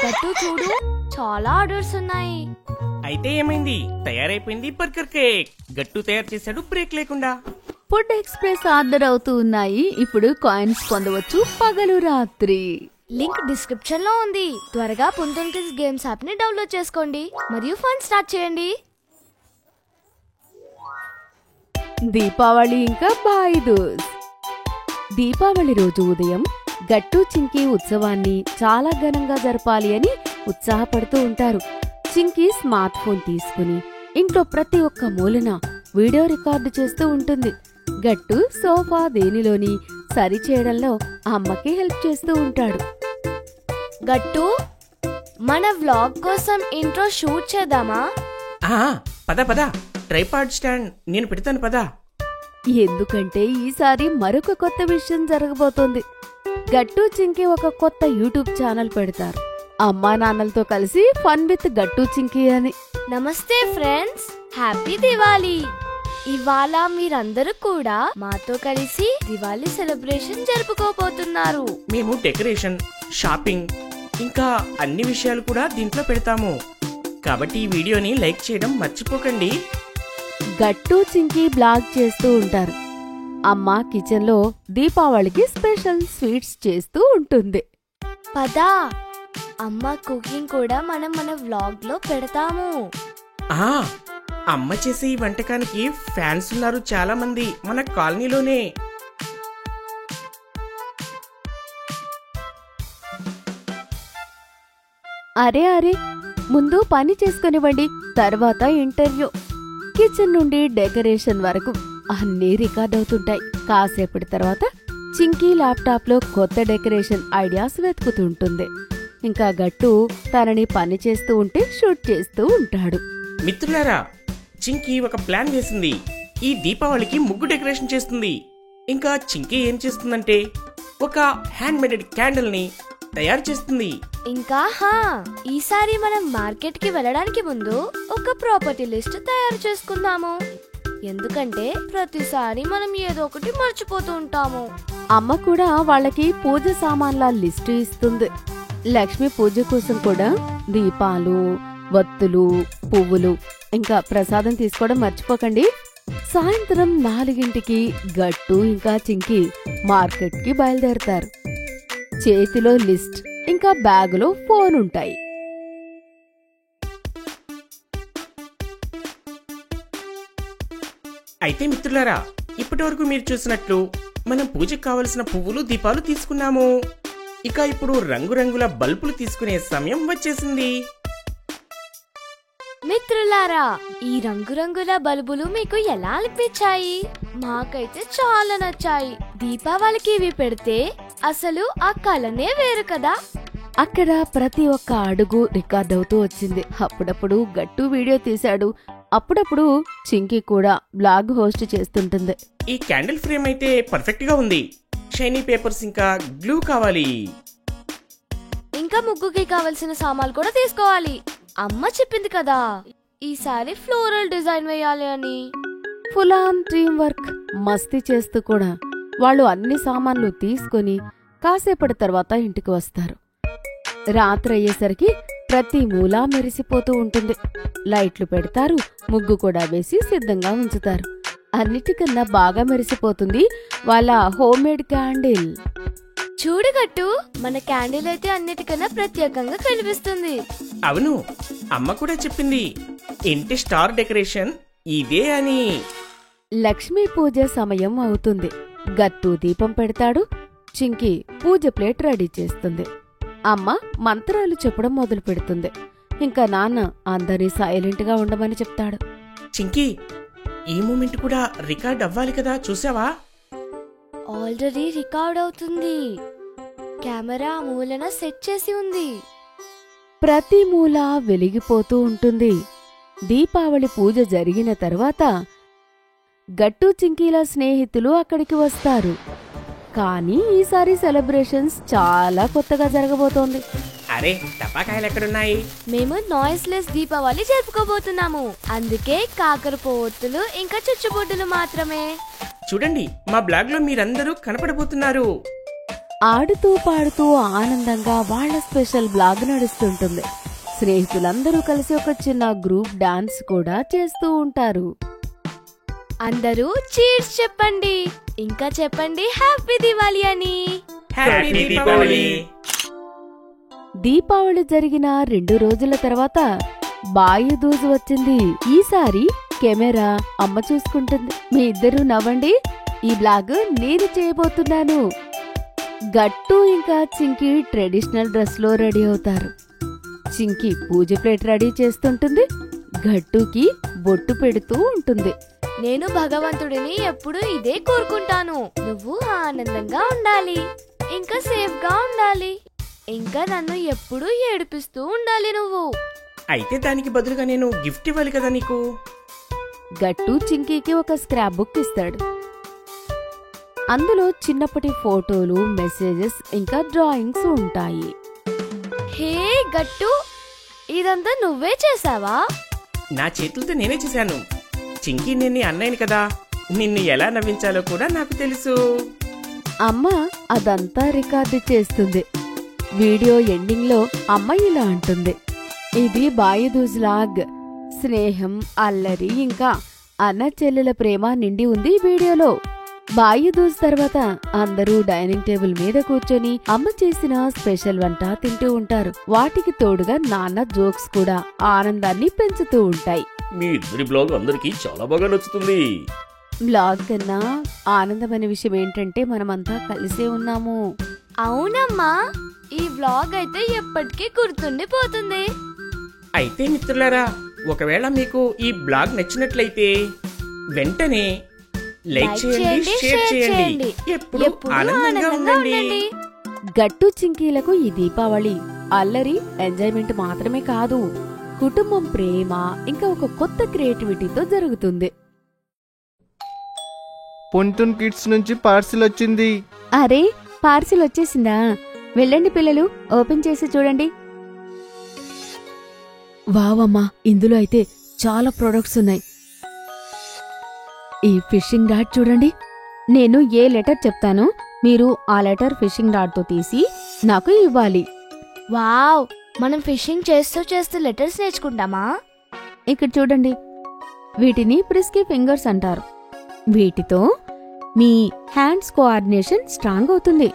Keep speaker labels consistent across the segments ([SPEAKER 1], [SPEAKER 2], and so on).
[SPEAKER 1] గట్టు చూడు, చాలా ఆర్డర్స్ ఉన్నాయి.
[SPEAKER 2] అయితే ఏమైంది? తయారైపోయింది బర్గర్ కేక్. గట్టు తయారు చేశాడు బ్రేక్ లేకుండా.
[SPEAKER 3] ఫుడ్ ఎక్స్ప్రెస్ ఆర్డర్ అవుతూ ఉన్నాయి. ఇప్పుడు కాయిన్స్ పొందవచ్చు పగలు రాత్రి.
[SPEAKER 1] లింక్ డిస్క్రిప్షన్ లో ఉంది. త్వరగా పుంతన్ కిడ్స్ గేమ్స్ యాప్ ని డౌన్లోడ్ చేసుకోండి మరియు ఫన్ స్టార్ట్ చేయండి.
[SPEAKER 3] దీపావళి ఇంకా భాయిదూజ్. దీపావళి రోజు ఉదయం గట్టు చింకీ ఉత్సవాన్ని చాలా ఘనంగా జరపాలి అని ఉత్సాహపడుతూ ఉంటారు. చింకీ స్మార్ట్ ఫోన్ తీసుకుని ఇంట్లో ప్రతి ఒక్క మూలన వీడియో రికార్డు చేస్తూ ఉంటుంది. గట్టు సోఫా దేనిలోని సరిచేయడంలో అమ్మకి హెల్ప్ చేస్తూ ఉంటాడు.
[SPEAKER 1] గట్టు, మన వ్లాగ్ కోసం ఇంట్రో షూట్ చేద్దామా?
[SPEAKER 2] పద పద, ట్రైపాడ్ స్టాండ్ నేను పెడతాను పద.
[SPEAKER 3] ఎందుకంటే ఈసారి మరొక కొత్త విషయం జరగబోతోంది. గట్టు చింకీ ఒక కొత్త యూట్యూబ్ ఛానల్ పెడతారు. అమ్మా నాన్నలతో కలిసి ఫన్ విత్ గట్టు చింకీ అని.
[SPEAKER 1] నమస్తే ఫ్రెండ్స్, హ్యాపీ దివాళీ. ఇవాళ మీరందరూ కూడా మాతో కలిసి దివాళీ సెలబ్రేషన్ జరుపుకోబోతున్నారు.
[SPEAKER 2] మేము డెకరేషన్, షాపింగ్ ఇంకా అన్ని విషయాలు కూడా దీంట్లో పెడతాము. కాబట్టి ఈ వీడియోని లైక్ చేయడం మర్చిపోకండి.
[SPEAKER 3] గట్టు చింకీ బ్లాగ్ చేస్తూ ఉంటారు. అమ్మ కిచెన్ లో దీపావళికి స్పెషల్ స్వీట్స్ చేస్తూ ఉంటుంది.
[SPEAKER 1] పదా, అమ్మ కుకింగ్ కూడా మనం మన వ్లాగ్ లో పెడతాము.
[SPEAKER 2] అమ్మ చేసే ఈ వంటకానికి ఫ్యాన్స్ ఉన్నారు చాలా మంది మన కాలనీలోనే.
[SPEAKER 3] అరే అరే, ముందు పని చేసుకునివ్వండి, తర్వాత ఇంటర్వ్యూ. కిచెన్ నుండి డెకరేషన్ వరకు అన్నీ రికార్డ్ అవుతుంటాయి. కాసేపటి తర్వాత చింకీ ల్యాప్టాప్ లో కొత్త డెకరేషన్ ఐడియాస్ వెతుకుతుంటుంది. ఇంకా గట్టు తనని పని చేస్తూ ఉంటే షూట్ చేస్తూ ఉంటాడు.
[SPEAKER 2] మిత్రులారా, చింకీ ఒక ప్లాన్ వేసింది. ఈ దీపావళికి ముగ్గు డెకరేషన్ చేస్తుంది. ఇంకా చింకీ ఏం చేస్తుందంటే ఒక హ్యాండ్ మేడెడ్ క్యాండిల్ ని తయారు చేస్తుంది.
[SPEAKER 1] ఇంకా ఈసారి మనం మార్కెట్ కి వెళ్ళడానికి ముందు ఒక ప్రాపర్టీ లిస్ట్ తయారు చేసుకుందాము. ఎందుకంటే ప్రతిసారి మనం ఏదో ఒకటి మర్చిపోతూ ఉంటాము.
[SPEAKER 3] అమ్మ కూడా వాళ్ళకి పూజ సామాన్ల లిస్టు ఇస్తుంది. లక్ష్మి పూజ కోసం కూడా దీపాలు, వత్తులు, పువ్వులు ఇంకా ప్రసాదం తీసుకోవడం మర్చిపోకండి. సాయంత్రం 4ంటికి గట్టు ఇంకా చింకీ మార్కెట్ కి బయలుదేరతారు. చేతిలో లిస్ట్ ఇంకా బ్యాగులో ఫోన్ ఉంటాయి.
[SPEAKER 2] అయితే మిత్రులారా, ఇప్పటి వరకు మీరు చూసినట్లు మనం పూజకు కావలసిన పువ్వులు, దీపాలు తీసుకున్నాము. ఇక ఇప్పుడు రంగురంగుల బల్బులు తీసుకునే సమయం వచ్చేసింది.
[SPEAKER 1] మిత్రులారా, ఈ రంగురంగుల బల్బులు మీకు ఎలా అనిపించాయి? మాకైతే చాలా నచ్చాయి. దీపావళికి ఇవి పెడితే అసలు ఆ కలనే వేరు కదా.
[SPEAKER 3] అక్కడ ప్రతి ఒక్క అడుగు రికార్డ్ అవుతూ వచ్చింది. అప్పుడప్పుడు గట్టు వీడియో తీశాడు. అప్పుడప్పుడు చింకీ కూడా బ్లాగ్ హోస్ట్ చేస్తుంటుంది.
[SPEAKER 2] ఈ క్యాండిల్ ఫ్రేమ్ అయితే పర్ఫెక్ట్ గా ఉంది. షైనీ పేపర్స్ ఇంకా గ్లూ కావాలి.
[SPEAKER 1] ఇంకా ముగ్గుకి కావలసిన సామాన్లు కూడా తీసుకోవాలి. అమ్మ చెప్పింది కదా ఈసారి ఫ్లోరల్ డిజైన్ వేయాలి అని.
[SPEAKER 3] Full on team work. మస్తీ చేస్తూ కూడా వాళ్ళు అన్ని సామాన్లు తీసుకుని కాసేపటి తర్వాత ఇంటికి వస్తారు. రాత్రి అయ్యేసరికి ప్రతి మూలా మెరిసిపోతూ ఉంటుంది. లైట్లు పెడతారు, ముగ్గు కూడా వేసి సిద్ధంగా ఉంచుతారు. అన్నిటికన్నా బాగా మెరిసిపోతుంది వాళ్ళ హోమ్ మేడ్ క్యాండిల్.
[SPEAKER 1] చూడు గట్టు, మన క్యాండిల్ అయితే అన్నిటికన్నా ప్రత్యేకంగా కనిపిస్తుంది.
[SPEAKER 2] అవును, అమ్మ కూడా చెప్పింది ఇంటి స్టార్ డెకరేషన్ ఇదే అని.
[SPEAKER 3] లక్ష్మీ పూజ సమయం అవుతుంది. గట్టు దీపం పెడతాడు. చింకీ పూజ ప్లేట్ రెడీ చేస్తుంది. అమ్మ మంత్రాలు చెప్పడం మొదలు పెడుతుంది. ఇంకా నాన్న అందరి సైలెంట్ గా ఉండమని చెప్తాడు.
[SPEAKER 2] చింకీ, ఈ మూమెంట్ కూడా రికార్డ్ అవ్వాలి కదా, చూసావా?
[SPEAKER 1] ఆల్రెడీ రికార్డ్ అవుతుంది. కెమెరా మూలన సెట్ చేసి ఉంది.
[SPEAKER 3] ప్రతి మూల వెలిగిపోతూ ఉంటుంది. దీపావళి పూజ జరిగిన తర్వాత గట్టు చింకీల స్నేహితులు అక్కడికి వస్తారు. కానీ ఈసారి సెలబ్రేషన్స్ చాలా కొత్తగా జరగబోతోంది.
[SPEAKER 2] అరే, టపాకాయలు ఎక్కడున్నాయి?
[SPEAKER 1] మేము నాయిస్లెస్ దీపావళి జరుపుకోబోతున్నాము. అందుకే కాకరపోవొత్తులు ఇంకా చుచ్చుబుడ్డులు మాత్రమే.
[SPEAKER 2] చూడండి, మా బ్లాగ్ లో మీరందరూ కనపడబోతున్నారు.
[SPEAKER 3] ఆడుతూ పాడుతూ ఆనందంగా వాళ్ళ స్పెషల్ బ్లాగ్ నడుస్తుంటుంది. స్నేహితులందరూ కలిసి ఒక చిన్న గ్రూప్ డాన్స్ కూడా చేస్తూ ఉంటారు.
[SPEAKER 1] అందరూ చీర్స్ చెప్పండి, ఇంకా చెప్పండి హ్యాపీ దివాళీ అని.
[SPEAKER 2] హ్యాపీ దీపావళి.
[SPEAKER 3] దీపావళి జరిగిన 2 రోజుల తర్వాత బాయుదూజ్ వచ్చింది. ఈసారి కెమెరా అమ్మ చూసుకుంటుంది. మీ ఇద్దరూ నవ్వండి, ఈ బ్లాగ్ నేను చేయబోతున్నాను. గట్టు ఇంకా చింకి ట్రెడిషనల్ డ్రెస్ లో రెడీ అవుతారు. చింకి పూజ ప్లేట్ రెడీ చేస్తుంటుంది. గట్టుకి బొట్టు పెడుతూ ఉంటుంది.
[SPEAKER 1] నేను భగవంతుడిని ఎప్పుడు ఇదే కోరుకుంటాను. నువ్వు ఆనందంగా ఉండాలి, ఇంకా సేఫ్ గా ఉండాలి, ఇంకా నన్ను ఎప్పుడూ ఏడిపిస్తూ ఉండాలి నువ్వు.
[SPEAKER 2] అయితే దానికి బదులుగా నేను గిఫ్ట్ ఇవ్వాలి కదా నీకు.
[SPEAKER 3] గట్టు చింకీకి ఒక స్క్రాప్ బుక్ ఇస్తాడు. అందులో చిన్నప్పటి ఫోటోలు, మెసేజెస్ ఇంకా డ్రాయింగ్స్ ఉంటాయి.
[SPEAKER 1] హే గట్టు, ఇదంతా నువ్వే చేసావా?
[SPEAKER 2] నా చేతులతో నేనే చేశాను. చింకీ నేను అన్నయ్యని కదా, నిన్ను ఎలా నవ్వించాలో కూడా నాకు తెలుసు.
[SPEAKER 3] అమ్మ అదంతా రికార్డు చేస్తుంది. వీడియో ఎండింగ్ లో అమ్మ ఇలా అంటుంది, ఇది బాయుదూజ్ లాగ్. స్నేహం, అల్లరి ఇంకా అన్న చెల్లెల ప్రేమ నిండి ఉంది ఈ వీడియోలో. బాయుదూజ్ తర్వాత అందరూ డైనింగ్ టేబుల్ మీద కూర్చొని అమ్మ చేసిన స్పెషల్ వంట తింటూ ఉంటారు. వాటికి తోడుగా నాన్న జోక్స్ కూడా ఆనందాన్ని పెంచుతూ ఉంటాయి.
[SPEAKER 2] మీ ఇద్దరి బ్లాగ్ అందరికీ చాలా బాగా నచ్చుతుంది.
[SPEAKER 3] బ్లాగ్ కన్నా ఆనందమైన విషయం ఏంటంటే మనమంతా కలిసే ఉన్నాము.
[SPEAKER 1] అవునమ్మా, ఈ వ్లాగ్ అయితే ఎప్పటికీ గుర్తుండిపోతుంది.
[SPEAKER 2] అయితే మిత్రులారా, ఒకవేళ మీకు ఈ బ్లాగ్ నచ్చినట్లయితే వెంటనే లైక్ చేయండి, షేర్ చేయండి. ఎప్పుడు ఆనందంగా ఉండండి.
[SPEAKER 3] గట్టు చింకీలకు ఈ దీపావళి అల్లరి, ఎంజాయ్మెంట్ మాత్రమే కాదు, కుటుంబం ప్రేమ ఇంకా ఒక కొత్త క్రియేటివిటీతో జరుగుతుంది.
[SPEAKER 4] పొంతున్ కిడ్స్ నుంచి పార్సిల్ వచ్చింది.
[SPEAKER 3] అరే, పార్సిల్ వచ్చేసిందా? వెళ్ళండి పిల్లలు, ఓపెన్ చేసి చూడండి. వావమ్మా, ఇందులో అయితే చాలా ప్రొడక్ట్స్ ఉన్నాయి. ఈ ఫిషింగ్ రాడ్ చూడండి. నేను ఏ లెటర్ చెప్తానో మీరు ఆ లెటర్ ఫిషింగ్ రాడ్తో తీసి నాకు ఇవ్వాలి.
[SPEAKER 1] వావ్, మనం ఫిషింగ్ చేస్తూ చేస్తూ లెటర్స్ నేర్చుకుంటామా?
[SPEAKER 3] ఇక్కడ చూడండి, వీటిని ప్రిస్కీ ఫింగర్స్ అంటారు. వీటితో మీ హ్యాండ్స్ కోఆర్డినేషన్ స్ట్రాంగ్ అవుతుంది.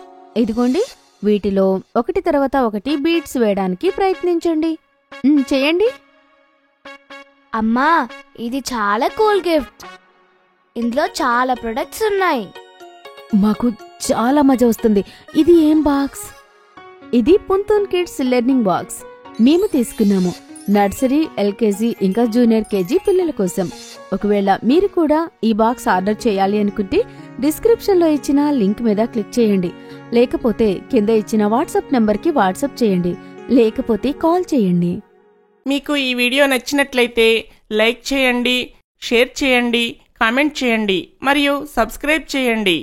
[SPEAKER 3] ఇదిగోండి, వీటిలో ఒకటి తర్వాత ఒకటి బీట్స్ వేయడానికి ప్రయత్నించండి. చేయండి.
[SPEAKER 1] అమ్మా, ఇది చాలా కూల్ గిఫ్ట్. ఇందులో చాలా ప్రొడక్ట్స్ ఉన్నాయి.
[SPEAKER 3] మాకు చాలా మజా వస్తుంది. ఇది ఏం బాక్స్? ఇది పుంతూన్ కిడ్స్ లెర్నింగ్ బాక్స్. మేము తీసుకున్నాము నర్సరీ, ఎల్కేజీ ఇంకా జూనియర్ కేజీ పిల్లల కోసం. ఒకవేళ మీరు కూడా ఈ బాక్స్ ఆర్డర్ చేయాలి అనుకుంటే డిస్క్రిప్షన్ లో ఇచ్చిన లింక్ మీద క్లిక్ చేయండి. లేకపోతే కింద ఇచ్చిన వాట్సాప్ నంబర్కి వాట్సాప్ చేయండి. లేకపోతే కాల్ చేయండి.
[SPEAKER 2] మీకు ఈ వీడియో నచ్చినట్లయితే లైక్ చేయండి, షేర్ చేయండి, కామెంట్ చేయండి మరియు సబ్స్క్రైబ్ చేయండి.